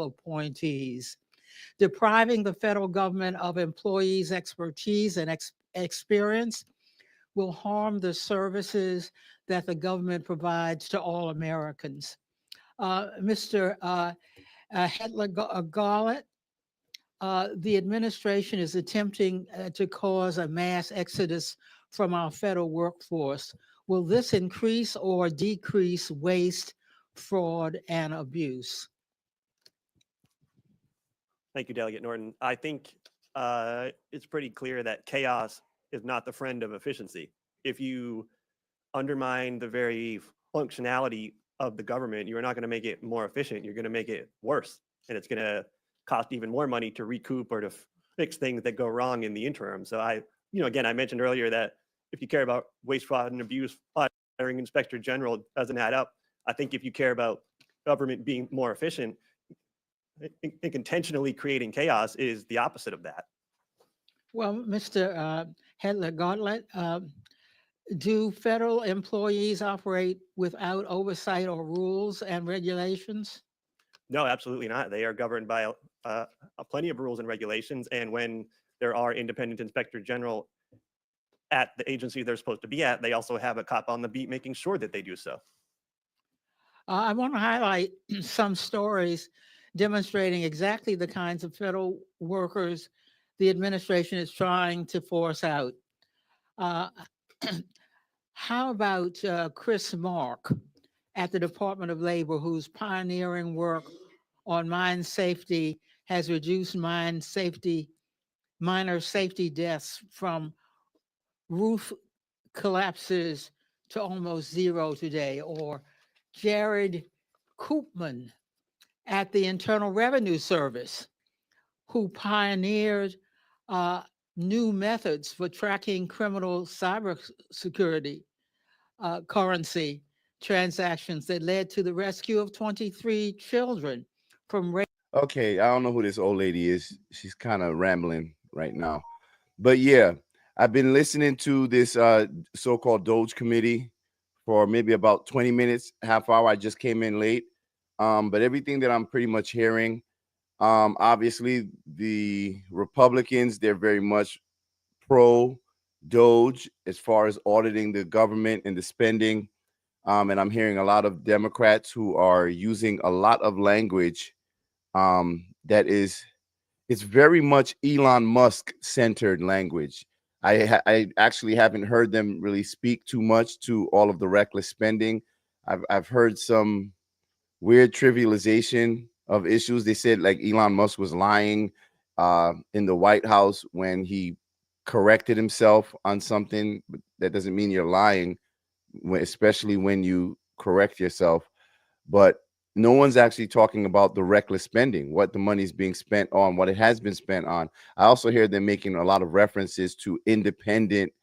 appointees. Depriving the federal government of employees' expertise and experience will harm the services that the government provides to all Americans. Mr. Hetler Garlett, the administration is attempting to cause a mass exodus from our federal workforce. Will this increase or decrease waste, fraud, and abuse? Thank you, Delegate Norton. I think it's pretty clear that chaos is not the friend of efficiency. If you undermine the very functionality of the government, you're not going to make it more efficient. You're going to make it worse. And it's going to cost even more money to recoup or to fix things that go wrong in the interim. So again, I mentioned earlier that if you care about waste, fraud, and abuse, firing Inspector General doesn't add up. I think if you care about government being more efficient, I think intentionally creating chaos is the opposite of that. Well, Mr. Hetler Gauntlet, do federal employees operate without oversight or rules and regulations? No, absolutely not. They are governed by plenty of rules and regulations. And when there are independent inspector general at the agency they're supposed to be at, they also have a cop on the beat making sure that they do so. I want to highlight some stories demonstrating exactly the kinds of federal workers the administration is trying to force out. How about Chris Mark at the Department of Labor, whose pioneering work on mine safety has reduced minor safety deaths from roof collapses to almost zero today? Or Jared Koopman at the Internal Revenue Service, who pioneered new methods for tracking criminal cybersecurity currency transactions that led to the rescue of 23 children from rape. Okay, I don't know who this old lady is. She's kind of rambling right now. But yeah, I've been listening to this so-called Doge committee for maybe about 20 minutes, half hour. I just came in late. But everything that I'm pretty much hearing, obviously the Republicans, they're very much pro Doge as far as auditing the government and the spending. And I'm hearing a lot of Democrats who are using a lot of language that it's very much Elon Musk centered language. I actually haven't heard them really speak too much to all of the reckless spending. I've heard some weird trivialization of issues. They said like Elon Musk was lying in the White House when he corrected himself on something, but that doesn't mean you're lying, especially when you correct yourself. But no one's actually talking about the reckless spending, what the money's being spent on, what it has been spent on. I also hear them making a lot of references to independent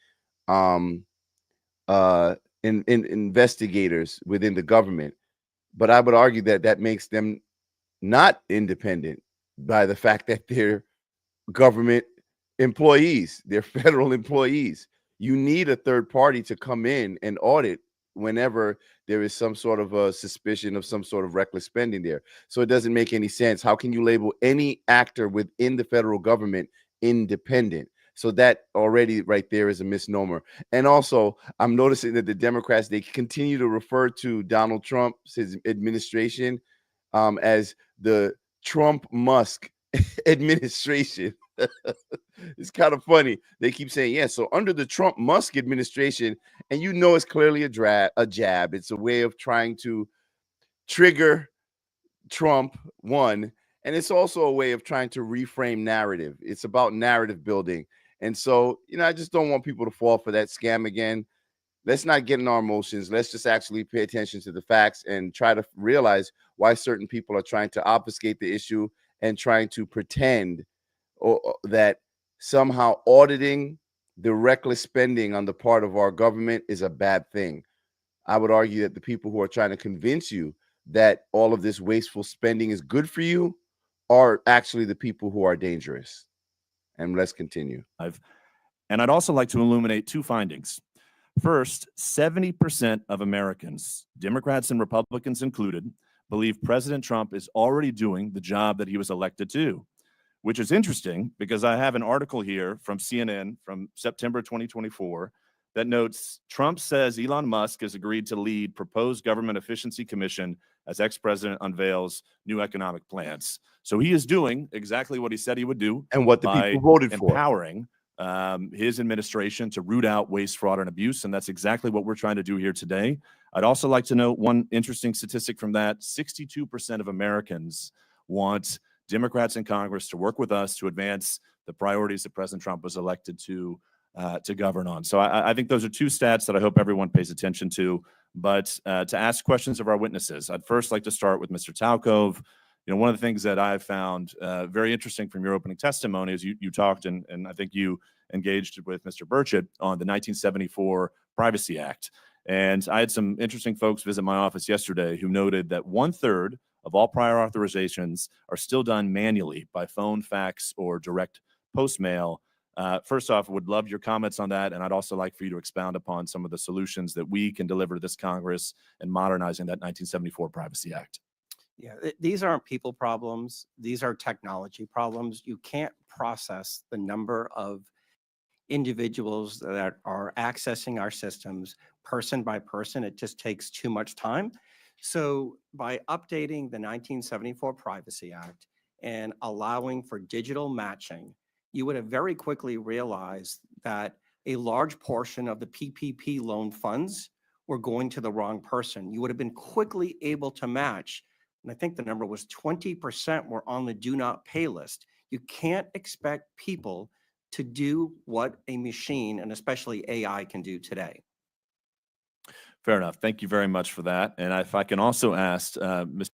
investigators within the government. But I would argue that that makes them not independent by the fact that they're government employees, they're federal employees. You need a third party to come in and audit whenever there is some sort of a suspicion of some sort of reckless spending there. So it doesn't make any sense. How can you label any actor within the federal government independent? So that already right there is a misnomer. And also, I'm noticing that the Democrats, they continue to refer to Donald Trump's administration as the Trump-Musk administration. It's kind of funny. They keep saying, yeah, so under the Trump-Musk administration, and you know it's clearly a jab. It's a way of trying to trigger Trump, one, and it's also a way of trying to reframe narrative. It's about narrative building. And so, I just don't want people to fall for that scam again. Let's not get in our emotions. Let's just actually pay attention to the facts and try to realize why certain people are trying to obfuscate the issue and trying to pretend that somehow auditing the reckless spending on the part of our government is a bad thing. I would argue that the people who are trying to convince you that all of this wasteful spending is good for you are actually the people who are dangerous. And let's continue. And I'd also like to illuminate two findings. First, 70% of Americans, Democrats and Republicans included, believe President Trump is already doing the job that he was elected to do, which is interesting because I have an article here from CNN from September 2024 that notes Trump says Elon Musk has agreed to lead proposed government efficiency commission as ex-president unveils new economic plans. So he is doing exactly what he said he would do, And what the by people voted for. empowering his administration to root out waste, fraud, and abuse. And that's exactly what we're trying to do here today. I'd also like to note one interesting statistic from that. 62% of Americans want Democrats in Congress to work with us to advance the priorities that President Trump was elected to govern on. So I think those are two stats that I hope everyone pays attention to. But to ask questions of our witnesses, I'd first like to start with Mr. Talcove. You know, one of the things that I've found very interesting from your opening testimony is you talked, and I think you engaged with Mr. Burchett on the 1974 Privacy Act. And I had some interesting folks visit my office yesterday who noted that 1/3 of all prior authorizations are still done manually by phone, fax, or direct post mail. First off, would love your comments on that. And I'd also like for you to expound upon some of the solutions that we can deliver to this Congress in modernizing that 1974 Privacy Act. Yeah, these aren't people problems. These are technology problems. You can't process the number of individuals that are accessing our systems person by person. It just takes too much time. So by updating the 1974 Privacy Act and allowing for digital matching, you would have very quickly realized that a large portion of the PPP loan funds were going to the wrong person. You would have been quickly able to match. And I think the number was 20% were on the do not pay list. You can't expect people to do what a machine, and especially AI, can do today. Fair enough. Thank you very much for that. And if I can also ask Mr.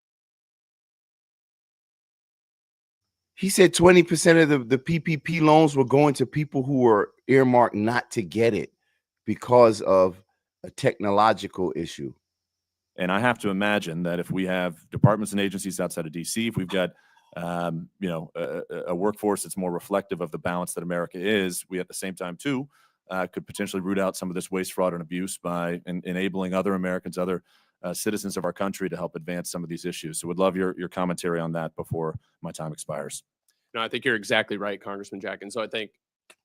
He said 20% of the PPP loans were going to people who were earmarked not to get it because of a technological issue. And I have to imagine that if we have departments and agencies outside of DC, if we've got a workforce that's more reflective of the balance that America is, we at the same time too could potentially root out some of this waste, fraud, and abuse by enabling other Americans, other citizens of our country to help advance some of these issues. So would love your commentary on that before my time expires. No, I think you're exactly right, Congressman Jack. And so I think,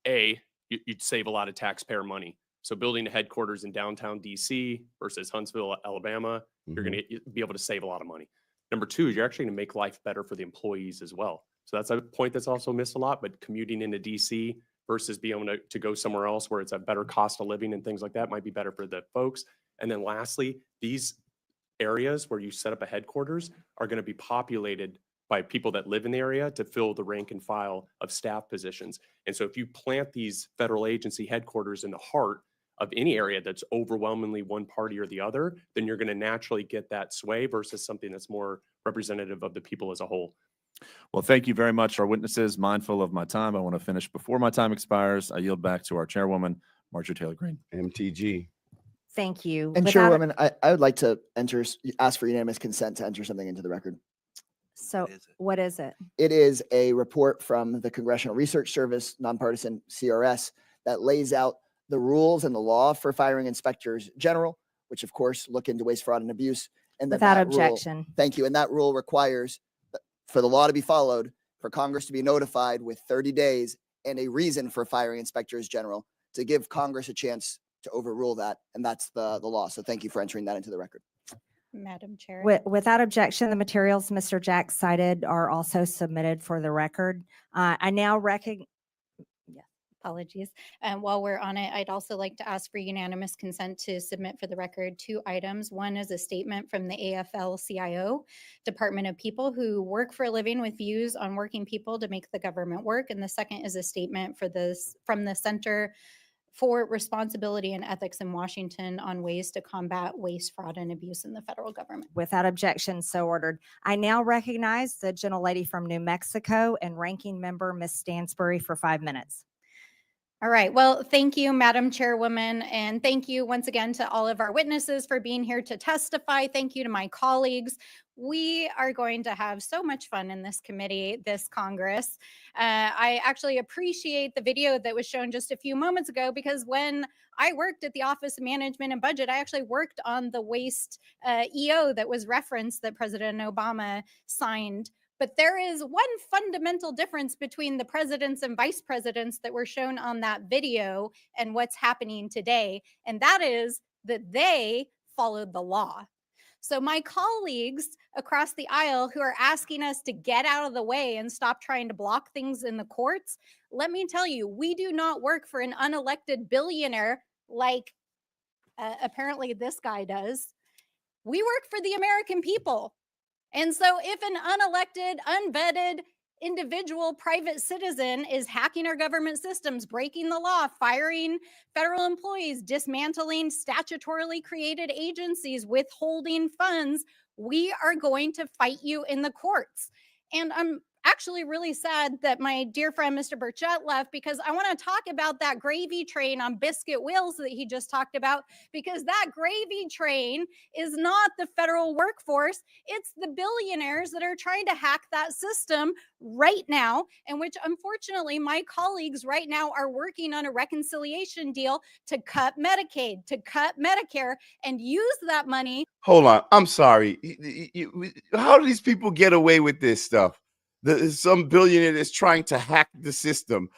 you'd save a lot of taxpayer money. So building a headquarters in downtown DC versus Huntsville, Alabama, you're going to be able to save a lot of money. Number two, you're actually going to make life better for the employees as well. So that's a point that's also missed a lot, but commuting into DC versus being able to go somewhere else where it's a better cost of living and things like that might be better for the folks. And then lastly, these areas where you set up a headquarters are going to be populated by people that live in the area to fill the rank and file of staff positions. And so if you plant these federal agency headquarters in the heart of any area that's overwhelmingly one party or the other, then you're going to naturally get that sway versus something that's more representative of the people as a whole. Well, thank you very much, our witnesses. Mindful of my time, I want to finish before my time expires. I yield back to our chairwoman, Marjorie Taylor Greene. MTG. Thank you. And Without- Chairwoman, I would like to ask for unanimous consent to enter something into the record. So what is it? It is a report from the Congressional Research Service, nonpartisan CRS, that lays out the rules and the law for firing inspectors general, which of course look into waste, fraud, and abuse. And Without that rule- objection. thank you. And that rule requires for the law to be followed, for Congress to be notified with 30 days and a reason for firing inspectors general to give Congress a chance to overrule that. And that's the law. So thank you for entering that into the record. Madam Chair. Without objection, the materials Mr. Jack cited are also submitted for the record. I now recognize. Apologies. And while we're on it, I'd also like to ask for unanimous consent to submit for the record 2 items. One is a statement from the AFL-CIO, Department of People who work for a living with views on working people to make the government work. And the second is a statement from the Center for Responsibility and Ethics in Washington on ways to combat waste, fraud, and abuse in the federal government. Without objection, so ordered. I now recognize the gentlelady from New Mexico and ranking member, Ms. Stansbury, for 5 minutes. All right. Well, thank you, Madam Chairwoman. And thank you once again to all of our witnesses for being here to testify. Thank you to my colleagues. We are going to have so much fun in this committee, this Congress. I actually appreciate the video that was shown just a few moments ago, because when I worked at the Office of Management and Budget, I actually worked on the waste EO that was referenced that President Obama signed. But there is one fundamental difference between the presidents and vice presidents that were shown on that video and what's happening today. And that is that they followed the law. So my colleagues across the aisle who are asking us to get out of the way and stop trying to block things in the courts, let me tell you, we do not work for an unelected billionaire like apparently this guy does. We work for the American people. And so if an unelected, unvetted individual private citizen is hacking our government systems, breaking the law, firing federal employees, dismantling statutorily created agencies, withholding funds, we are going to fight you in the courts. And I'm actually really sad that my dear friend Mr. Burchett left, because I want to talk about that gravy train on biscuit wheels that he just talked about, because that gravy train is not the federal workforce. It's the billionaires that are trying to hack that system right now, and which unfortunately my colleagues right now are working on a reconciliation deal to cut Medicaid, to cut Medicare, and use that money. Hold on. I'm sorry. How do these people get away with this stuff? Some billionaire is trying to hack the system.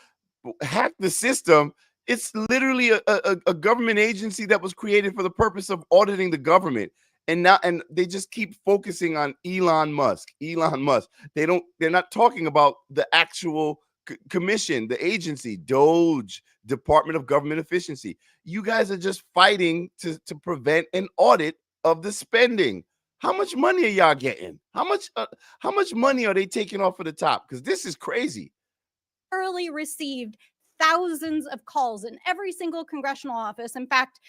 Hack the system. It's literally a government agency that was created for the purpose of auditing the government. And they just keep focusing on Elon Musk. They're not talking about the actual commission, the agency, Doge, Department of Government Efficiency. You guys are just fighting to prevent an audit of the spending. How much money are y'all getting? How much money are they taking off of the top? Because this is crazy. Thoroughly received thousands of calls in every single congressional office. In fact,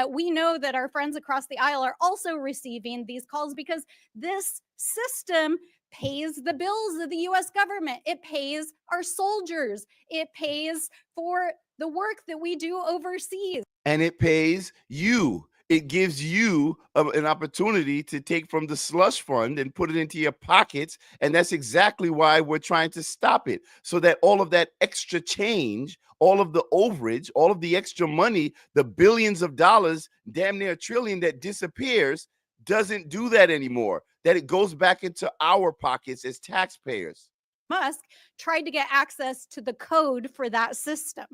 we know that our friends across the aisle are also receiving these calls, because this system pays the bills of the US government. It pays our soldiers. It pays for the work that we do overseas. And it pays you. It gives you an opportunity to take from the slush fund and put it into your pockets. And that's exactly why we're trying to stop it, so that all of that extra change, all of the overage, all of the extra money, the billions of dollars, damn near $1 trillion that disappears, doesn't do that anymore, that it goes back into our pockets as taxpayers. Musk tried to get access to the code for that system.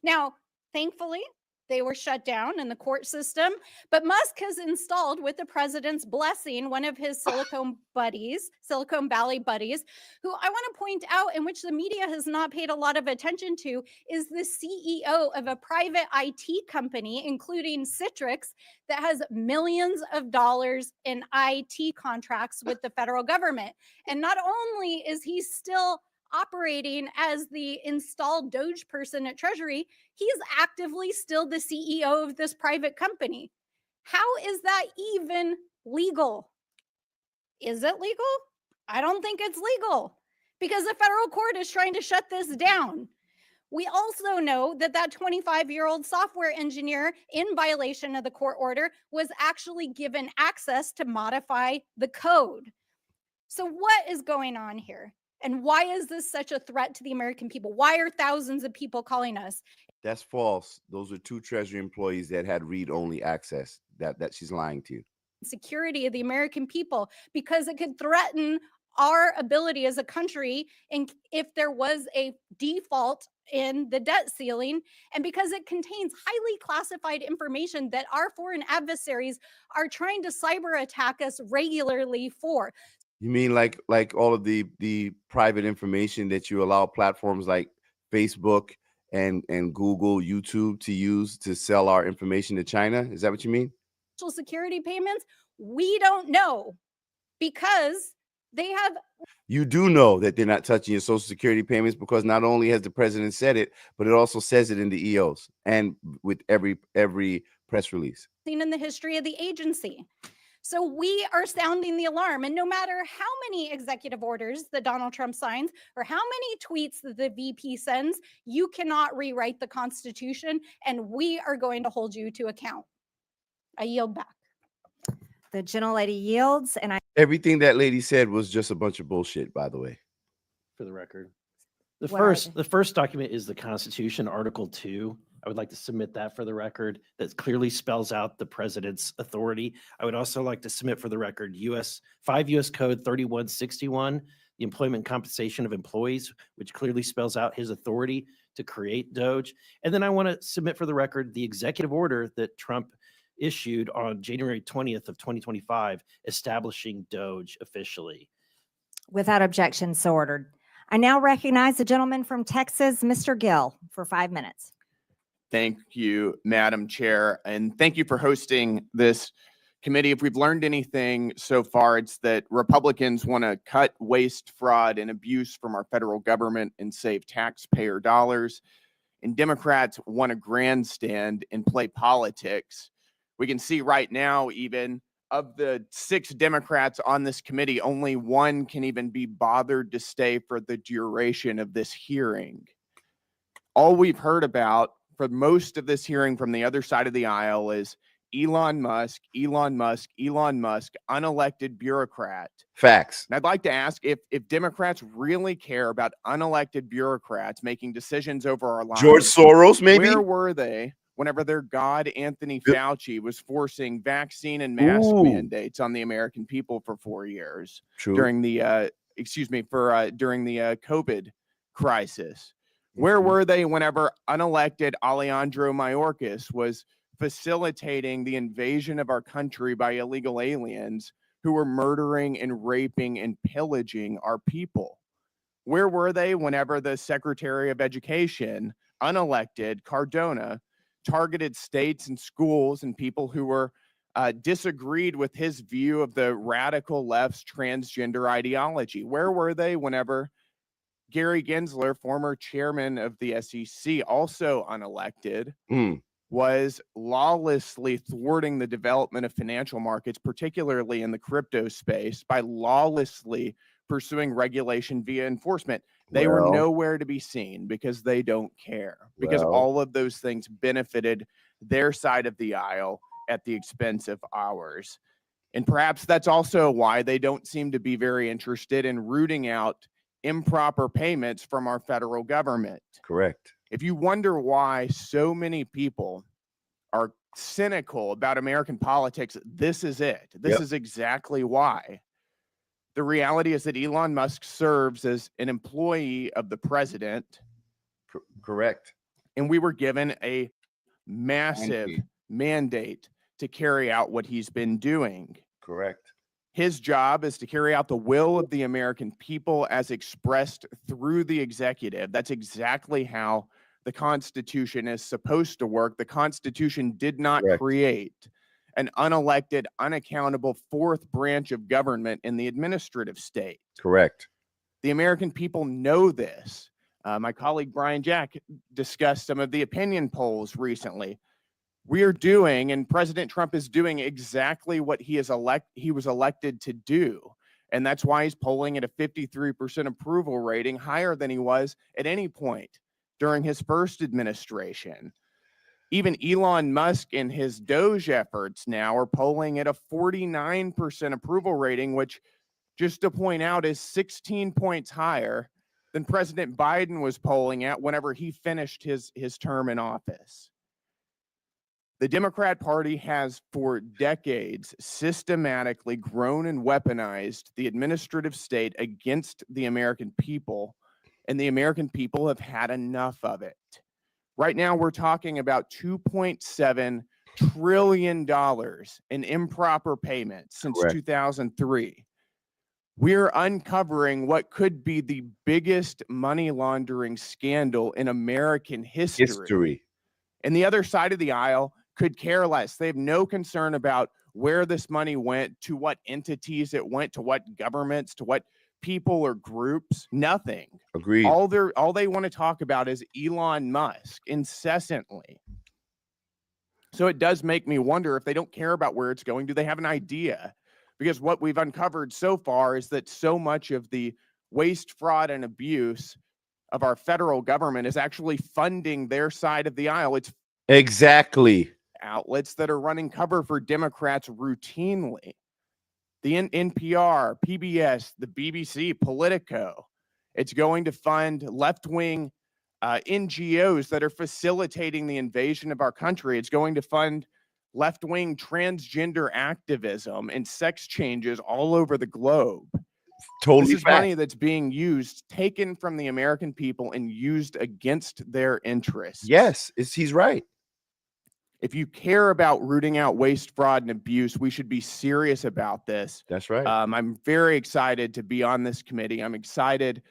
Now, thankfully, they were shut down in the court system, but Musk has installed, with the president's blessing, one of his Silicon Valley buddies, who I want to point out, in which the media has not paid a lot of attention to, is the CEO of a private IT company, including Citrix, that has millions of dollars in IT contracts with the federal government. And not only is he still operating as the installed Doge person at Treasury, he's actively still the CEO of this private company. How is that even legal? Is it legal? I don't think it's legal, because the federal court is trying to shut this down. We also know that that 25-year-old software engineer, in violation of the court order, was actually given access to modify the code. So what is going on here? And why is this such a threat to the American people? Why are thousands of people calling us? That's false. Those are 2 Treasury employees that had read-only access. That she's lying to you. Security of the American people, because it could threaten our ability as a country, and if there was a default in the debt ceiling, and because it contains highly classified information that our foreign adversaries are trying to cyber attack us regularly for. You mean like all of the private information that you allow platforms like Facebook and Google, YouTube to use to sell our information to China? Is that what you mean? Social security payments, we don't know, because they have. You do know that they're not touching your social security payments, because not only has the president said it, but it also says it in the EOs and with every press release. In the history of the agency. So we are sounding the alarm. And no matter how many executive orders that Donald Trump signs or how many tweets that the VP sends, you cannot rewrite the Constitution, and we are going to hold you to account. I yield back. The gentlelady yields, and I Everything that lady said was just a bunch of bullshit, by the way. For the record, the What are they? first document is the Constitution, Article 2. I would like to submit that for the record. That clearly spells out the president's authority. I would also like to submit for the record 5 U.S. Code 3161, the employment compensation of employees, which clearly spells out his authority to create Doge. And then I want to submit for the record the executive order that Trump issued on January 20th of 2025, establishing Doge officially. without objection, so ordered. I now recognize the gentleman from Texas, Mr. Gill, for 5 minutes. Thank you, Madam Chair, and thank you for hosting this committee. If we've learned anything so far, it's that Republicans want to cut waste, fraud, and abuse from our federal government and save taxpayer dollars, and Democrats want to grandstand and play politics. We can see right now, even of the 6 Democrats on this committee, only 1 can even be bothered to stay for the duration of this hearing. All we've heard about for most of this hearing from the other side of the aisle is Elon Musk, Elon Musk, Elon Musk, unelected bureaucrat. Facts. And I'd like to ask if Democrats really care about unelected bureaucrats making decisions over our lives. George Soros, maybe? Where were they whenever their god Anthony Fauci was forcing vaccine and mask mandates on the American people for 4 years? True. During the during the COVID crisis? Where were they whenever unelected Alejandro Mayorkas was facilitating the invasion of our country by illegal aliens who were murdering and raping and pillaging our people? Where were they whenever the Secretary of Education, unelected Cardona, targeted states and schools and people who were disagreed with his view of the radical left's transgender ideology? Where were they whenever Gary Gensler, former chairman of the SEC, also unelected, was lawlessly thwarting the development of financial markets, particularly in the crypto space, by lawlessly pursuing regulation via enforcement? They were nowhere to be seen because they don't care, because all of those things benefited their side of the aisle at the expense of ours. And perhaps that's also why they don't seem to be very interested in rooting out improper payments from our federal government. Correct. If you wonder why so many people are cynical about American politics, this is it. This is exactly why. The reality is that Elon Musk serves as an employee of the president. Correct. And we were given a massive mandate to carry out what he's been doing. Correct. His job is to carry out the will of the American people as expressed through the executive. That's exactly how the Constitution is supposed to work. The Constitution did not create an unelected, unaccountable 4th branch of government in the administrative state. Correct. The American people know this. My colleague Brian Jack discussed some of the opinion polls recently. We are doing, and President Trump is doing exactly what he was elected to do. And that's why he's polling at a 53% approval rating, higher than he was at any point during his first administration. Even Elon Musk and his Doge efforts now are polling at a 49% approval rating, which, just to point out, is 16 points higher than President Biden was polling at whenever he finished his term in office. The Democrat Party has for decades systematically grown and weaponized the administrative state against the American people, and the American people have had enough of it. Right now, we're talking about $2.7 trillion in improper payments since 2003. We're uncovering what could be the biggest money laundering scandal in American history. And the other side of the aisle could care less. They have no concern about where this money went, to what entities it went, to what governments, to what people or groups. Nothing. Agreed. All they want to talk about is Elon Musk incessantly. So it does make me wonder, if they don't care about where it's going, do they have an idea? Because what we've uncovered so far is that so much of the waste, fraud, and abuse of our federal government is actually funding their side of the aisle. It's Exactly. outlets that are running cover for Democrats routinely. The NPR, PBS, the BBC, Politico. It's going to fund left-wing NGOs that are facilitating the invasion of our country. It's going to fund left-wing transgender activism and sex changes all over the globe. Totally This is fact. money that's being used, taken from the American people and used against their interests. Yes, he's right. If you care about rooting out waste, fraud, and abuse, we should be serious about this. That's right. I'm very excited to be on this committee. I'm excited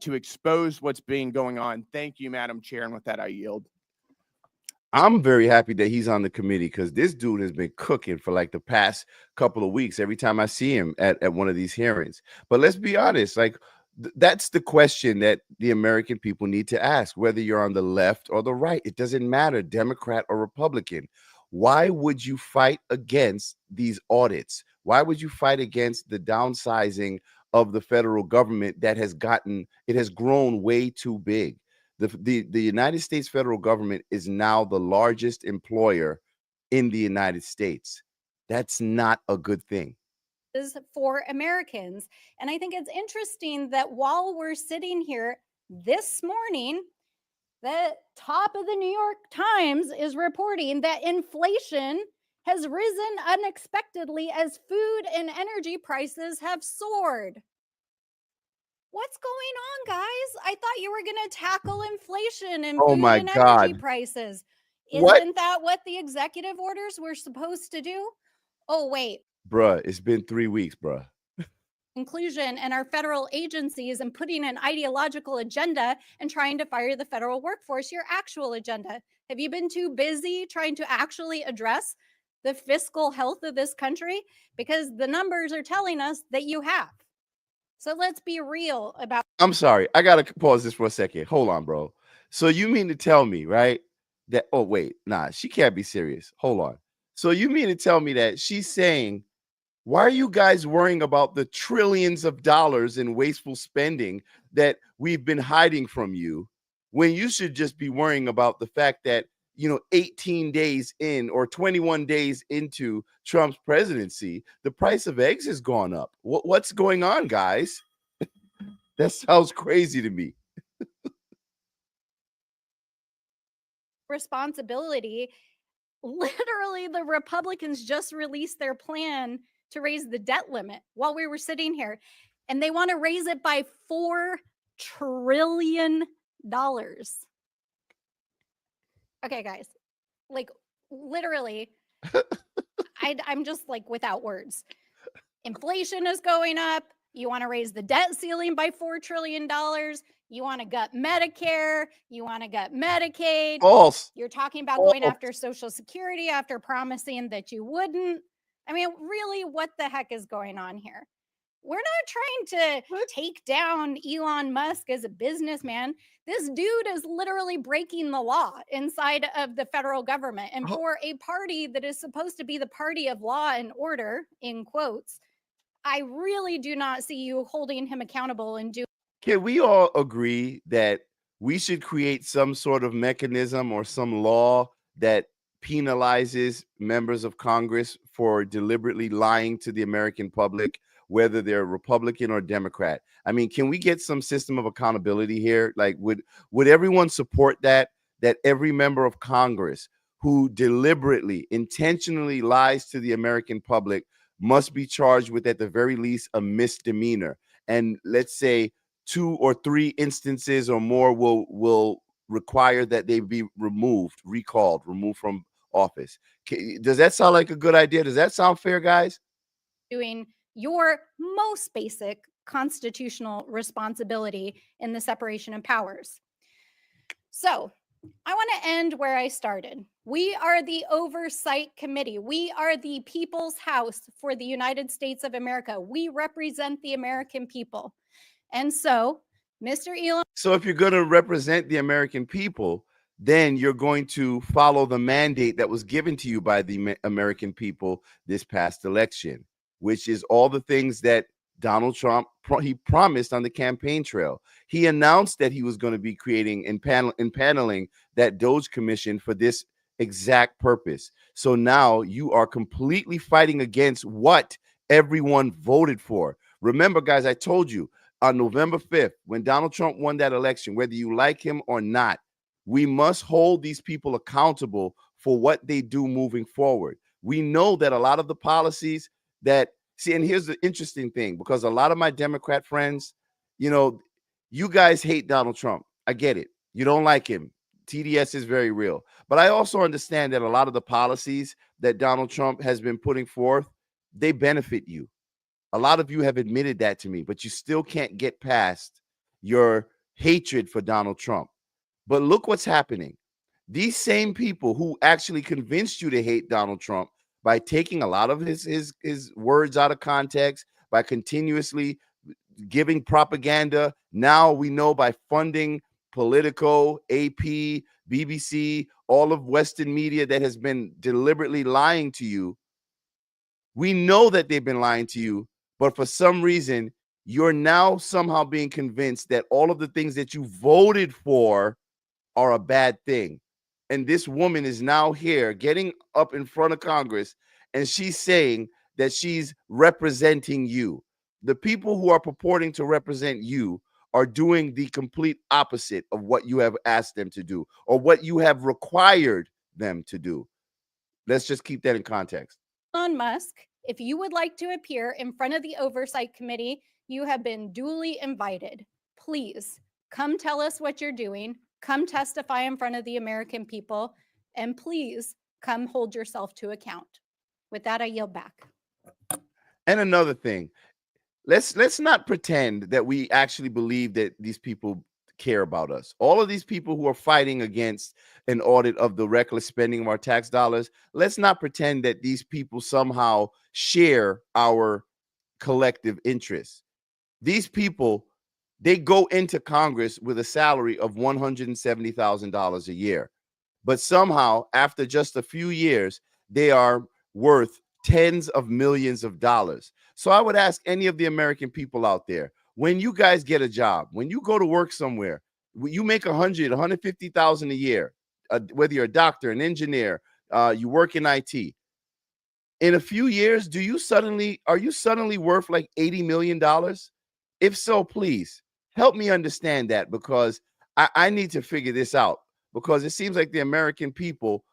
to expose what's being going on. Thank you, Madam Chair. And with that, I yield. I'm very happy that he's on the committee, because this dude has been cooking for like the past couple of weeks every time I see him at one of these hearings. But let's be honest, like that's the question that the American people need to ask, whether you're on the left or the right. It doesn't matter, Democrat or Republican. Why would you fight against these audits? Why would you fight against the downsizing of the federal government that has grown way too big? The United States federal government is now the largest employer in the United States. That's not a good thing. Is for Americans. And I think it's interesting that while we're sitting here this morning, the top of the New York Times is reporting that inflation has risen unexpectedly as food and energy prices have soared. What's going on, guys? I thought you were going to tackle inflation and Oh food my and God. energy prices. What? Isn't that what the executive orders were supposed to do? Oh, wait. Bruh, it's been 3 weeks, bruh. Inclusion and our federal agencies and putting an ideological agenda and trying to fire the federal workforce, your actual agenda. Have you been too busy trying to actually address the fiscal health of this country? Because the numbers are telling us that you have. So let's be real about. I'm sorry. I got to pause this for a second. Hold on, bro. So you mean to tell me, right, that, oh, wait, nah, she can't be serious. Hold on. So you mean to tell me that she's saying, why are you guys worrying about the trillions of dollars in wasteful spending that we've been hiding from you, when you should just be worrying about the fact that, 18 days in or 21 days into Trump's presidency, the price of eggs has gone up? What's going on, guys? That sounds crazy to me. Responsibility. Literally, the Republicans just released their plan to raise the debt limit while we were sitting here, and they want to raise it by $4 trillion. Okay, guys, like literally, I'm just like without words. Inflation is going up. You want to raise the debt ceiling by $4 trillion. You want to gut Medicare. You want to gut Medicaid. False. You're talking about going after Social Security after promising that you wouldn't. I mean, really, what the heck is going on here? We're not trying to take down Elon Musk as a businessman. This dude is literally breaking the law inside of the federal government. And for a party that is supposed to be the party of law and order, in quotes, I really do not see you holding him accountable and doing. Can we all agree that we should create some sort of mechanism or some law that penalizes members of Congress for deliberately lying to the American public, whether they're Republican or Democrat? I mean, can we get some system of accountability here? Like, would everyone support that every member of Congress who deliberately, intentionally lies to the American public must be charged with, at the very least, a misdemeanor? And let's say 2 or 3 instances or more will require that they be removed from office. Does that sound like a good idea? Does that sound fair, guys? Doing your most basic constitutional responsibility in the separation of powers. So I want to end where I started. We are the Oversight Committee. We are the People's House for the United States of America. We represent the American people. And so, Mr. Elon. So if you're going to represent the American people, then you're going to follow the mandate that was given to you by the American people this past election, which is all the things that Donald Trump he promised on the campaign trail. He announced that he was going to be creating and paneling that Doge commission for this exact purpose. So now you are completely fighting against what everyone voted for. Remember, guys, I told you on November 5th, when Donald Trump won that election, whether you like him or not, we must hold these people accountable for what they do moving forward. We know that a lot of the policies that, see, and here's the interesting thing, because a lot of my Democrat friends, you know, you guys hate Donald Trump. I get it. You don't like him. TDS is very real. But I also understand that a lot of the policies that Donald Trump has been putting forth, they benefit you. A lot of you have admitted that to me, but you still can't get past your hatred for Donald Trump. But look what's happening. These same people who actually convinced you to hate Donald Trump by taking a lot of his words out of context, by continuously giving propaganda. Now we know by funding Politico, AP, BBC, all of Western media that has been deliberately lying to you. We know that they've been lying to you, but for some reason, you're now somehow being convinced that all of the things that you voted for are a bad thing. And this woman is now here getting up in front of Congress, and she's saying that she's representing you. The people who are purporting to represent you are doing the complete opposite of what you have asked them to do or what you have required them to do. Let's just keep that in context. Elon Musk, if you would like to appear in front of the Oversight Committee, you have been duly invited. Please come tell us what you're doing. Come testify in front of the American people, and please come hold yourself to account. With that, I yield back. And another thing, let's not pretend that we actually believe that these people care about us. All of these people who are fighting against an audit of the reckless spending of our tax dollars, let's not pretend that these people somehow share our collective interests. These people, they go into Congress with a salary of $170,000 a year. But somehow, after just a few years, they are worth tens of millions of dollars. So I would ask any of the American people out there, when you guys get a job, when you go to work somewhere, you make 150,000 a year, whether you're a doctor, an engineer, you work in IT. In a few years, are you suddenly worth like $80 million? If so, please help me understand that, because I need to figure this out, because it seems like the American people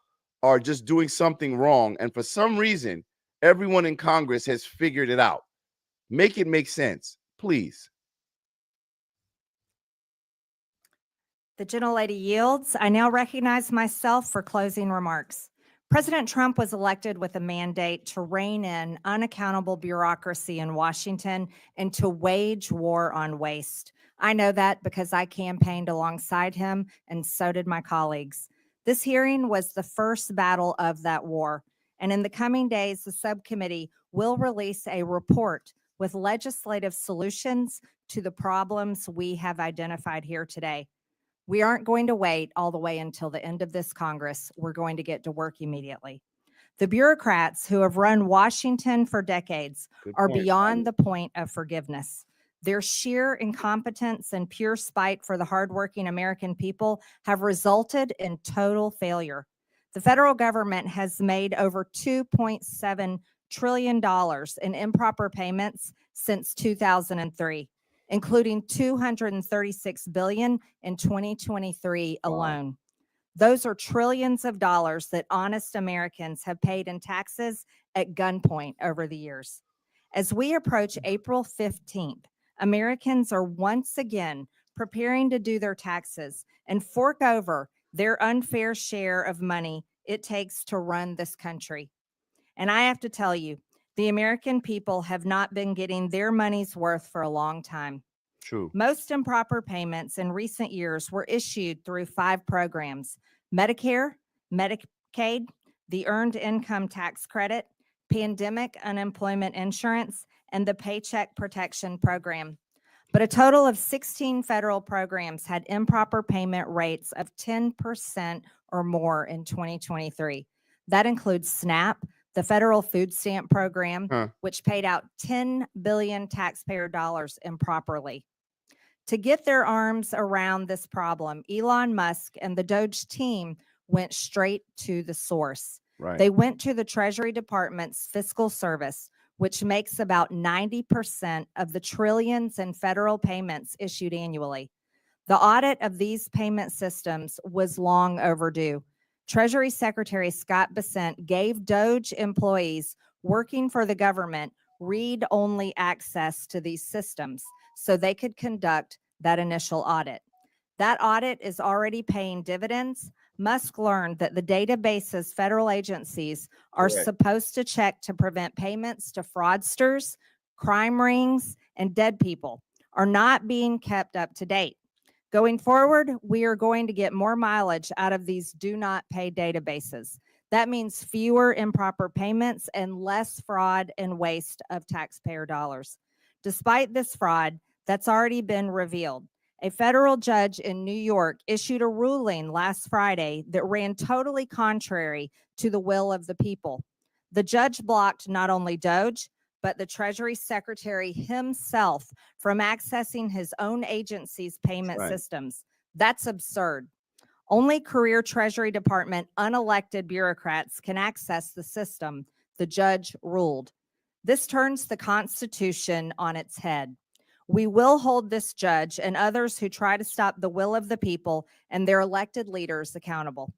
are just doing something wrong. And for some reason, everyone in Congress has figured it out. Make it make sense, please. The gentlelady yields. I now recognize myself for closing remarks. President Trump was elected with a mandate to rein in unaccountable bureaucracy in Washington and to wage war on waste. I know that because I campaigned alongside him, and so did my colleagues. This hearing was the first battle of that war. And in the coming days, the subcommittee will release a report with legislative solutions to the problems we have identified here today. We aren't going to wait all the way until the end of this Congress. We're going to get to work immediately. The bureaucrats who have run Washington for decades are beyond the point of forgiveness. Their sheer incompetence and pure spite for the hardworking American people have resulted in total failure. The federal government has made over $2.7 trillion in improper payments since 2003. Including $236 billion in 2023 alone. Wow. Those are trillions of dollars that honest Americans have paid in taxes at gunpoint over the years. As we approach April 15th, Americans are once again preparing to do their taxes and fork over their unfair share of money it takes to run this country. And I have to tell you, the American people have not been getting their money's worth for a long time. True. Most improper payments in recent years were issued through 5 programs: Medicare, Medicaid, the Earned Income Tax Credit, Pandemic Unemployment Insurance, and the Paycheck Protection Program. But a total of 16 federal programs had improper payment rates of 10% or more in 2023. That includes SNAP, the federal food stamp program, Huh. which paid out 10 billion taxpayer dollars improperly. To get their arms around this problem, Elon Musk and the Doge team went straight to the source. Right. They went to the Treasury Department's fiscal service, which makes about 90% of the trillions in federal payments issued annually. The audit of these payment systems was long overdue. Treasury Secretary Scott Bessent gave Doge employees working for the government read-only access to these systems so they could conduct that initial audit. That audit is already paying dividends. Musk learned that the databases federal agencies are Correct. supposed to check to prevent payments to fraudsters, crime rings, and dead people are not being kept up to date. Going forward, we are going to get more mileage out of these do not pay databases. That means fewer improper payments and less fraud and waste of taxpayer dollars. Despite this fraud that's already been revealed, a federal judge in New York issued a ruling last Friday that ran totally contrary to the will of the people. The judge blocked not only Doge, but the Treasury Secretary himself from accessing his own agency's payment Right. systems. That's absurd. Only career Treasury Department unelected bureaucrats can access the system, the judge ruled. This turns the Constitution on its head. We will hold this judge and others who try to stop the will of the people and their elected leaders accountable.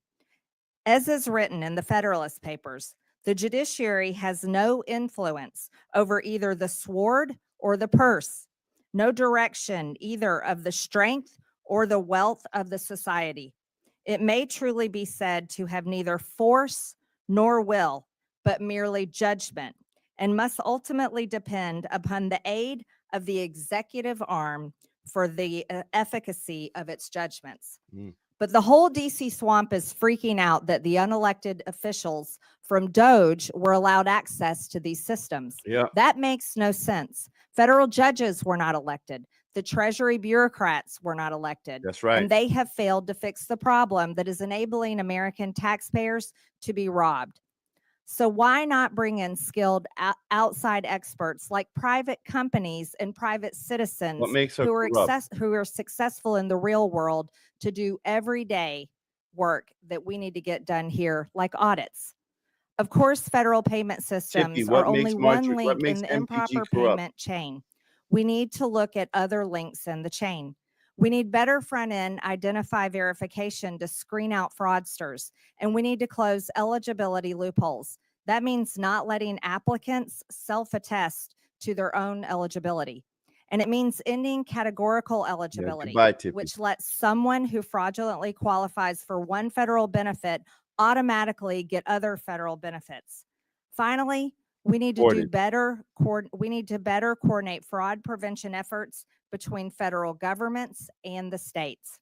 As is written in the Federalist Papers, the judiciary has no influence over either the sword or the purse, no direction either of the strength or the wealth of the society. It may truly be said to have neither force nor will, but merely judgment, and must ultimately depend upon the aid of the executive arm for the efficacy of its judgments. Mm. But the whole DC swamp is freaking out that the unelected officials from Doge were allowed access to these systems. Yeah. That makes no sense. Federal judges were not elected. The Treasury bureaucrats were not elected. That's right. And they have failed to fix the problem that is enabling American taxpayers to be robbed. So why not bring in skilled outside experts like private companies and private citizens What makes her who are corrupt? who are successful in the real world to do everyday work that we need to get done here, like audits? Of course, federal payment systems Tippy, are what only makes one Marjorie, what link makes in the MPG improper corrupt? payment chain. We need to look at other links in the chain. We need better front-end identify verification to screen out fraudsters, and we need to close eligibility loopholes. That means not letting applicants self-attest to their own eligibility. And it means ending categorical eligibility, goodbye, Tippy. which lets someone who fraudulently qualifies for one federal benefit automatically get other federal benefits. Finally, we need to do Supported. better. We need to better coordinate fraud prevention efforts between federal governments and the states.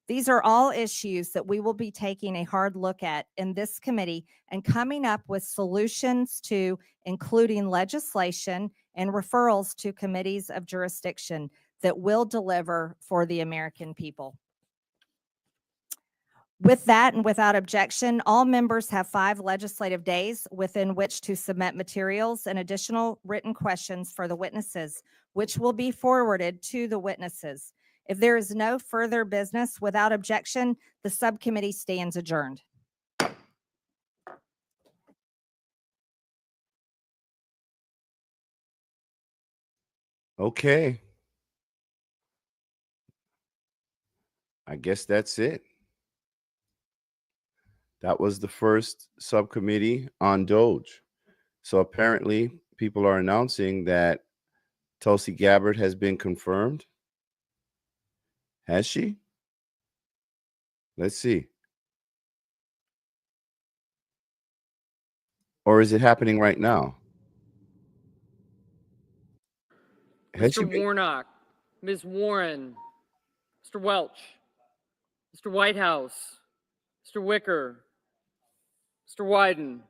These are all issues that we will be taking a hard look at in this committee and coming up with solutions to, including legislation and referrals to committees of jurisdiction that will deliver for the American people. With that and without objection, all members have 5 legislative days within which to submit materials and additional written questions for the witnesses, which will be forwarded to the witnesses. If there is no further business without objection, the subcommittee stands adjourned. Okay. I guess that's it. That was the first subcommittee on Doge. So apparently people are announcing that Tulsi Gabbard has been confirmed. Has she? Let's see. Or is it happening right now? Has she Mr. been- Warnock, Ms. Warren, Mr. Welch, Mr. Whitehouse, Mr. Wicker, Mr. Wyden,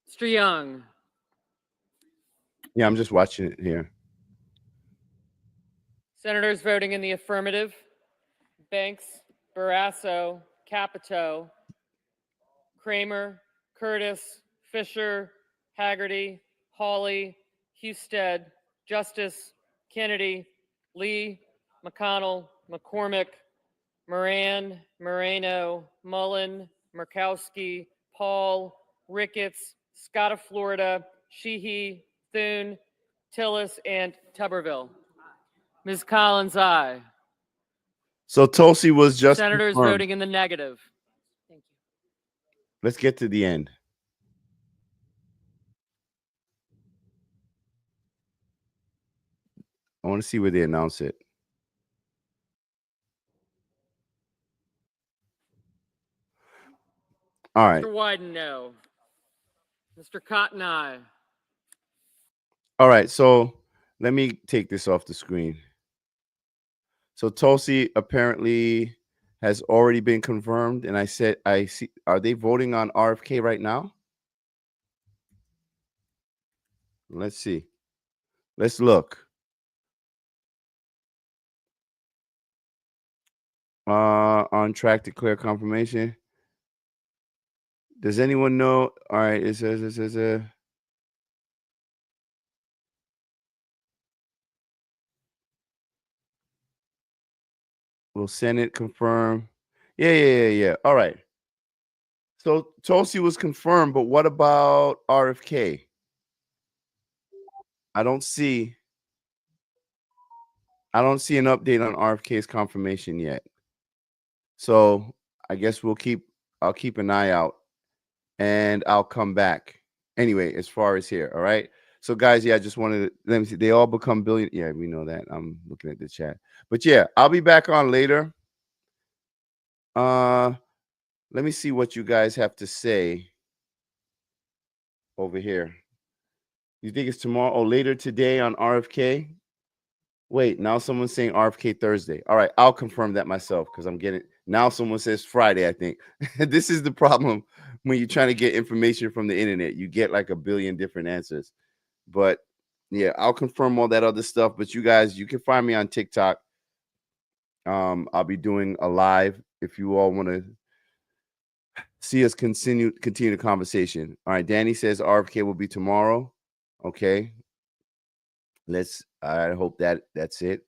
Mr. Young, Yeah, I'm just watching it here. Senators voting in the affirmative: Banks, Barrasso, Capito, Kramer, Curtis, Fisher, Haggerty, Hawley, Husted, Justice, Kennedy, Lee, McConnell, McCormick, Moran, Moreno, Mullen, Murkowski, Paul, Ricketts, Scott of Florida, Sheehy, Thune, Tillis, and Tuberville. Ms. Collins, aye. So Tulsi was just Senators confirmed. voting in the negative. Thank you. Let's get to the end. I want to see where they announce it. All right. Mr. Wyden, no. Mr. Cotton, aye. All right. So let me take this off the screen. So Tulsi apparently has already been confirmed. And I said, I see, are they voting on RFK right now? Let's see. Let's look. On track to clear confirmation. Does anyone know? All right, it says will Senate confirm? Yeah. All right. So Tulsi was confirmed, but what about RFK? I don't see an update on RFK's confirmation yet. So I guess I'll keep an eye out and I'll come back. Anyway, as far as here, all right. So guys, yeah, I just wanted to let me see. They all become billion. Yeah, we know that. I'm looking at the chat. But yeah, I'll be back on later. Let me see what you guys have to say over here. You think it's tomorrow or later today on RFK? Wait, now someone's saying RFK Thursday. All right, I'll confirm that myself because I'm getting now someone says Friday, I think. This is the problem when you're trying to get information from the internet. You get like a billion different answers. But yeah, I'll confirm all that other stuff. But you guys, you can find me on TikTok. I'll be doing a live if you all want to see us continue the conversation. All right, Danny says RFK will be tomorrow. Okay. I hope that's it.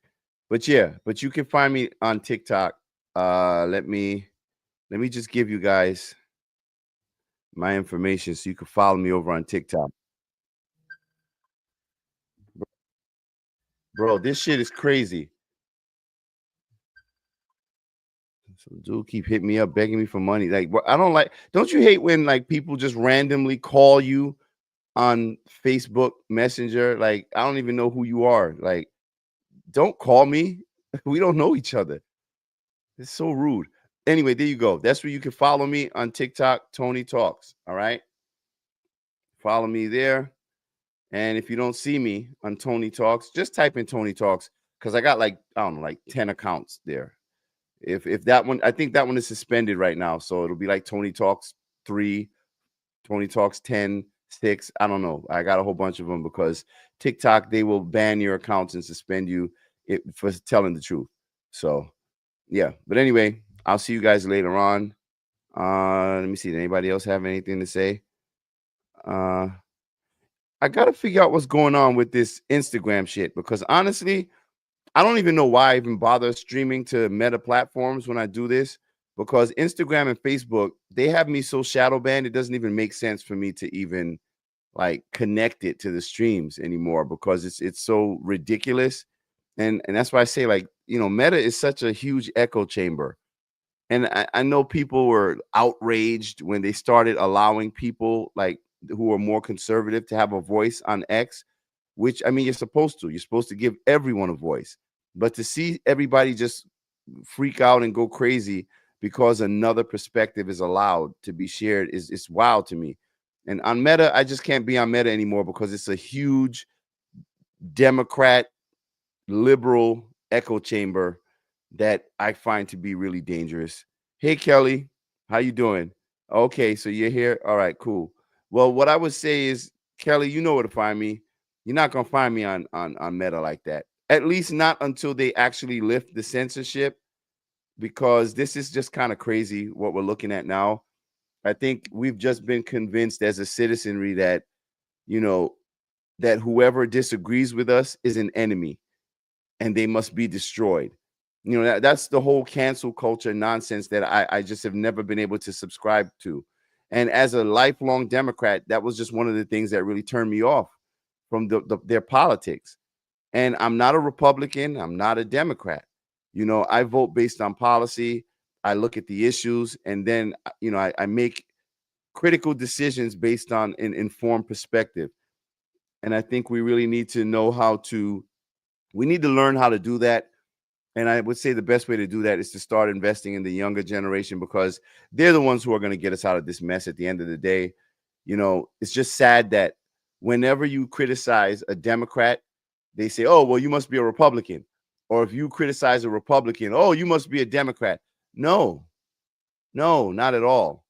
But yeah, but you can find me on TikTok. Let me just give you guys my information so you can follow me over on TikTok. Bro, this shit is crazy. So dude keep hitting me up, begging me for money. Like, don't you hate when like people just randomly call you on Facebook Messenger? Like, I don't even know who you are. Like, don't call me. We don't know each other. It's so rude. Anyway, there you go. That's where you can follow me on TikTok, Tony Talks. All right. Follow me there. And if you don't see me on Tony Talks, just type in Tony Talks because I got like, I don't know, like 10 accounts there. If that one, I think that one is suspended right now. So it'll be like Tony Talks 3, Tony Talks 10, 6. I don't know. I got a whole bunch of them because TikTok, they will ban your accounts and suspend you for telling the truth. So yeah. But anyway, I'll see you guys later on. Let me see. Did anybody else have anything to say? I got to figure out what's going on with this Instagram shit because honestly, I don't even know why I even bother streaming to Meta platforms when I do this because Instagram and Facebook, they have me so shadow banned. It doesn't even make sense for me to even like connect it to the streams anymore because it's so ridiculous. And that's why I say like, you know, Meta is such a huge echo chamber. And I know people were outraged when they started allowing people like who are more conservative to have a voice on X, which I mean, you're supposed to give everyone a voice, but to see everybody just freak out and go crazy because another perspective is allowed to be shared is wild to me. And on Meta, I just can't be on Meta anymore because it's a huge Democrat liberal echo chamber that I find to be really dangerous. Hey, Kelly, how you doing? Okay, so you're here. All right, cool. Well, what I would say is, Kelly, you know where to find me. You're not gonna find me on Meta like that. at least not until they actually lift the censorship, because this is just kind of crazy what we're looking at now. I think we've just been convinced as a citizenry that, you know, that whoever disagrees with us is an enemy and they must be destroyed. You know, that's the whole cancel culture nonsense that I just have never been able to subscribe to. And as a lifelong Democrat, that was just one of the things that really turned me off from their politics. And I'm not a Republican. I'm not a Democrat. You know, I vote based on policy. I look at the issues, and then, you know, I make critical decisions based on an informed perspective. And I think we really need to know we need to learn how to do that. And I would say the best way to do that is to start investing in the younger generation, because they're the ones who are going to get us out of this mess at the end of the day. You know, it's just sad that whenever you criticize a Democrat, they say, oh, well, you must be a Republican. Or if you criticize a Republican, oh, you must be a Democrat. No, not at all.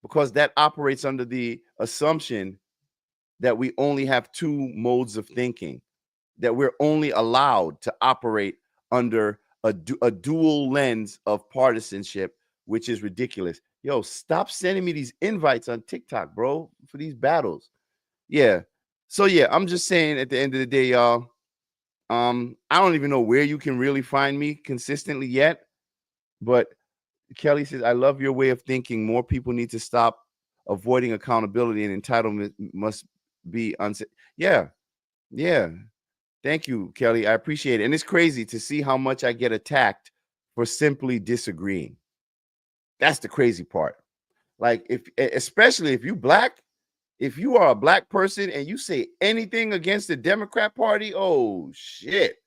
Because that operates under the assumption that we only have two modes of thinking, that we're only allowed to operate under a dual lens of partisanship, which is ridiculous. Yo, stop sending me these invites on TikTok, bro, for these battles. Yeah. So yeah, I'm just saying at the end of the day, y'all, I don't even know where you can really find me consistently yet, but Kelly says, I love your way of thinking. More people need to stop avoiding accountability, and entitlement must be unsaid. Yeah. Thank you, Kelly. I appreciate it. And it's crazy to see how much I get attacked for simply disagreeing. That's the crazy part. Like, especially if you black, if you are a black person and you say anything against the Democrat Party, oh shit.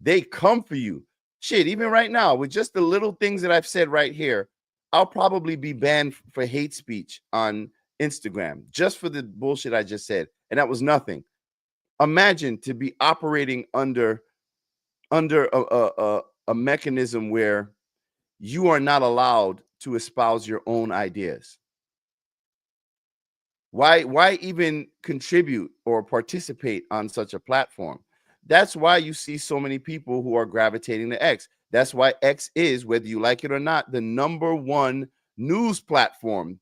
They come for you. Shit, even right now, with just the little things that I've said right here, I'll probably be banned for hate speech on Instagram just for the bullshit I just said. And that was nothing. Imagine to be operating under a mechanism where you are not allowed to espouse your own ideas. Why even contribute or participate on such a platform? That's why you see so many people who are gravitating to X. That's why X is, whether you like it or not, the #1 news platform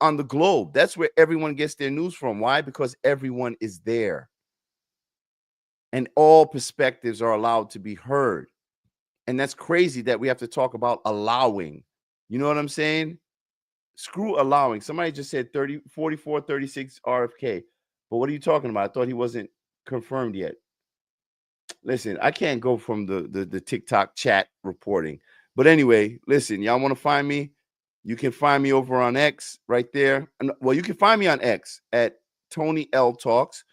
on the globe. That's where everyone gets their news from. Why? Because everyone is there. And all perspectives are allowed to be heard. And that's crazy that we have to talk about allowing. You know what I'm saying? Screw allowing. Somebody just said 4436 RFK. But what are you talking about? I thought he wasn't confirmed yet. Listen, I can't go from the TikTok chat reporting. But anyway, listen, y'all want to find me? You can find me over on X right there. Well, you can find me on X at Tony L Talks.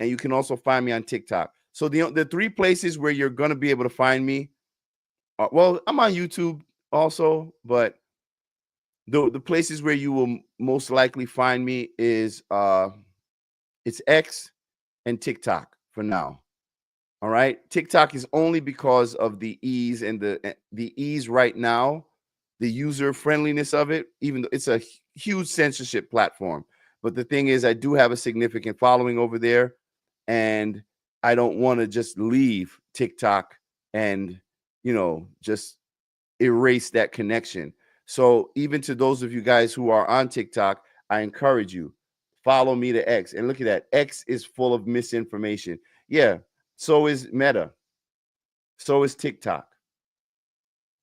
And you can also find me on TikTok. So the three places where you're going to be able to find me, well, I'm on YouTube also, but the places where you will most likely find me is it's X and TikTok for now. All right. TikTok is only because of the ease and the ease right now, the user friendliness of it, even though it's a huge censorship platform. But the thing is, I do have a significant following over there, and I don't want to just leave TikTok and, you know, just erase that connection. So even to those of you guys who are on TikTok, I encourage you, follow me to X. And look at that. X is full of misinformation. Yeah. So is Meta. So is TikTok.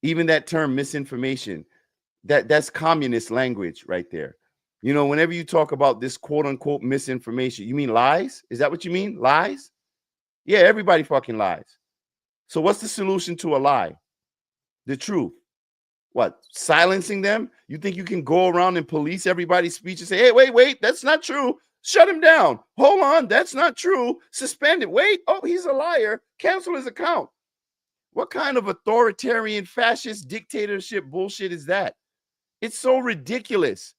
Even that term misinformation, that's communist language right there. You know, whenever you talk about this quote unquote misinformation, you mean lies? Is that what you mean? Lies? Yeah, everybody fucking lies. So what's the solution to a lie? The truth. What? Silencing them? You think you can go around and police everybody's speech and say, hey, wait, that's not true. Shut him down. Hold on, that's not true. Suspend it. Wait, oh, he's a liar. Cancel his account. What kind of authoritarian fascist dictatorship bullshit is that? It's so ridiculous.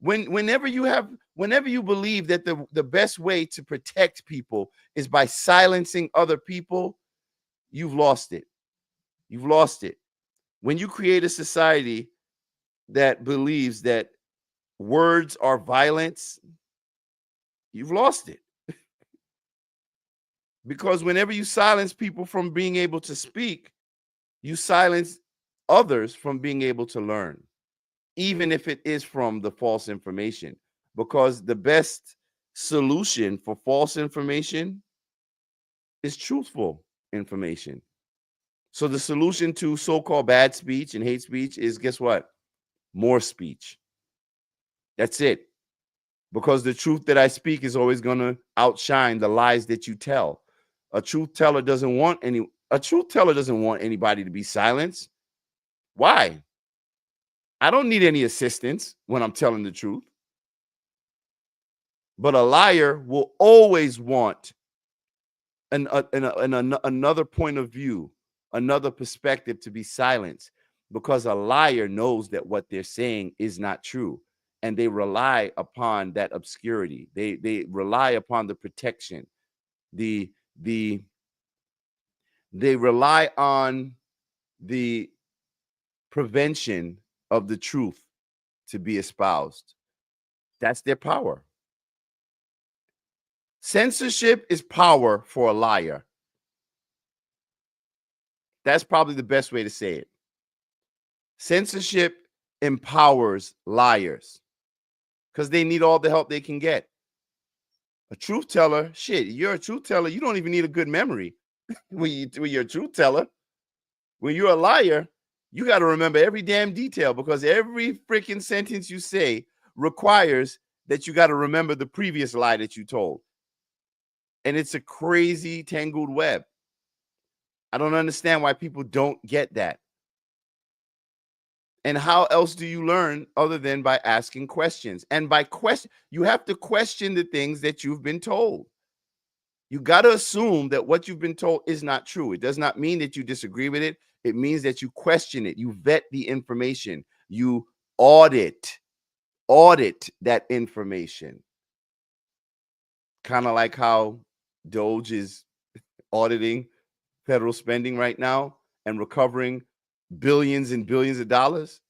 Whenever you believe that the best way to protect people is by silencing other people, you've lost it. You've lost it. When you create a society that believes that words are violence, you've lost it. Because whenever you silence people from being able to speak, you silence others from being able to learn, even if it is from the false information. Because the best solution for false information is truthful information. So the solution to so-called bad speech and hate speech is, guess what? More speech. That's it. Because the truth that I speak is always going to outshine the lies that you tell. A truth teller doesn't want anybody to be silenced. Why? I don't need any assistance when I'm telling the truth. But a liar will always want another point of view, another perspective to be silenced, because a liar knows that what they're saying is not true, and they rely upon that obscurity. They rely upon the protection. They rely on the prevention of the truth to be espoused. That's their power. Censorship is power for a liar. That's probably the best way to say it. Censorship empowers liars because they need all the help they can get. A truth teller, shit, you're a truth teller. You don't even need a good memory when you're a truth teller. When you're a liar, you got to remember every damn detail, because every freaking sentence you say requires that you got to remember the previous lie that you told. And it's a crazy tangled web. I don't understand why people don't get that. And how else do you learn other than by asking questions? And by question, you have to question the things that you've been told. You got to assume that what you've been told is not true. It does not mean that you disagree with it. It means that you question it. You vet the information. You audit that information. Kind of like how Doge is auditing federal spending right now and recovering billions and billions of dollars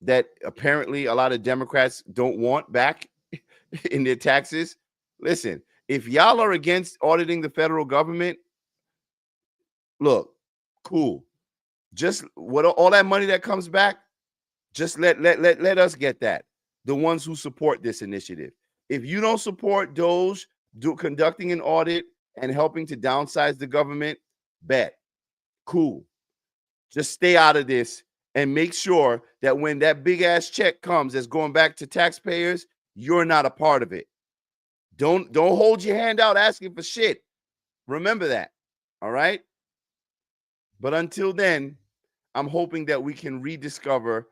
that apparently a lot of Democrats don't want back in their taxes. Listen, if y'all are against auditing the federal government, look, cool. Just what all that money that comes back, just let us get that. The ones who support this initiative. If you don't support Doge conducting an audit and helping to downsize the government, bet. Cool. Just stay out of this and make sure that when that big ass check comes that's going back to taxpayers, you're not a part of it. Don't hold your hand out asking for shit. Remember that. All right? But until then, I'm hoping that we can rediscover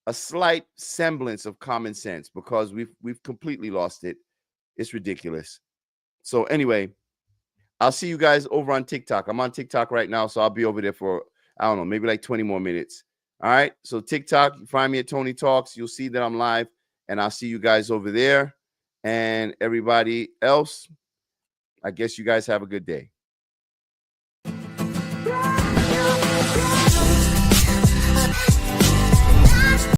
a slight semblance of common sense, because we've completely lost it. It's ridiculous. So anyway, I'll see you guys over on TikTok. I'm on TikTok right now, so I'll be over there for, I don't know, maybe like 20 more minutes. All right? So TikTok, find me at Tony Talks. You'll see that I'm live, and I'll see you guys over there. And everybody else, I guess you guys have a good day.